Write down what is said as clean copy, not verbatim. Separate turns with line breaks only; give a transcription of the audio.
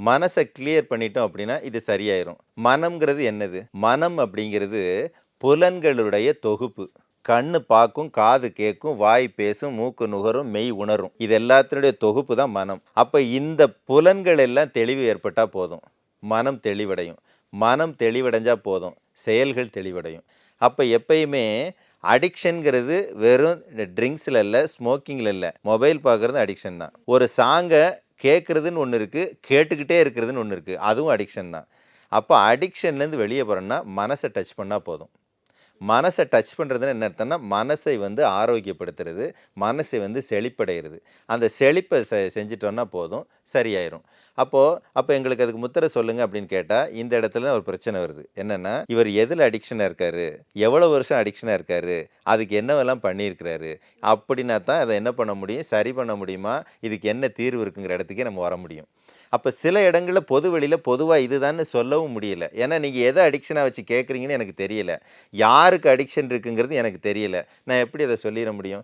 மனசை கிளியர் பண்ணிட்டோம் அப்படின்னா இது சரியாயிரும். மனம்ங்கிறது என்னது? மனம் அப்படிங்கிறது புலன்களுடைய தொகுப்பு. கண்ணு பார்க்கும், காது கேட்கும், வாய் பேசும், மூக்கு நுகரும், மெய் உணரும். இது எல்லாத்தினுடைய தொகுப்பு தான் மனம். அப்ப இந்த புலன்கள் எல்லாம் தெளிவு ஏற்பட்டா போதும். மனம் தெளிவடையும். மனம் தெளிவடைஞ்சா போதும். செயல்கள் தெளிவடையும். அப்ப எப்பயுமே அடிக்ஷன்ங்கிறது வெறும் ட்ரிங்க்ஸில் இல்லை, ஸ்மோக்கிங்கில் இல்லை, மொபைல் பார்க்குறது அடிக்ஷன் தான். ஒரு சாங்கை கேட்குறதுன்னு ஒன்று இருக்குது, கேட்டுக்கிட்டே இருக்கிறதுன்னு ஒன்று இருக்குது, அதுவும் அடிக்ஷன் தான். அப்போ அடிக்ஷன்லேருந்து வெளியே போகிறோன்னா மனசை டச் பண்ணால் போதும். மனசை டச் பண்ணுறதுன்னு என்ன அர்த்தம்னா மனசை ஆரோக்கியப்படுத்துறது, மனசை செழிப்படைகிறது. அந்த செழிப்பை செஞ்சிட்டோன்னா போதும், சரியாயிரும். அப்போ எங்களுக்கு அதுக்கு முத்திரை சொல்லுங்க அப்படின்னு கேட்டால் இந்த இடத்துல தான் ஒரு பிரச்சனை வருது. என்னென்னா இவர் எதில் அடிக்ஷனாக இருக்காரு, எவ்வளோ வருஷம் அடிக்ஷனாக இருக்காரு, அதுக்கு என்னவெல்லாம் பண்ணியிருக்கிறாரு அப்படின்னா தான் அதை என்ன பண்ண முடியும், சரி பண்ண முடியுமா, இதுக்கு என்ன தீர்வு இருக்குங்கிற இடத்துக்கே நம்ம வர முடியும். அப்போ சில இடங்களில் பொது வெளியில் பொதுவாக இதுதான்னு சொல்லவும் முடியல. ஏன்னா நீங்கள் எதை அடிக்ஷனாக வச்சு கேட்குறீங்கன்னு எனக்கு தெரியல, யாருக்கு அடிக்ஷன் இருக்குங்கிறது எனக்கு தெரியல. நான் எப்படி அதை சொல்லிட முடியும்?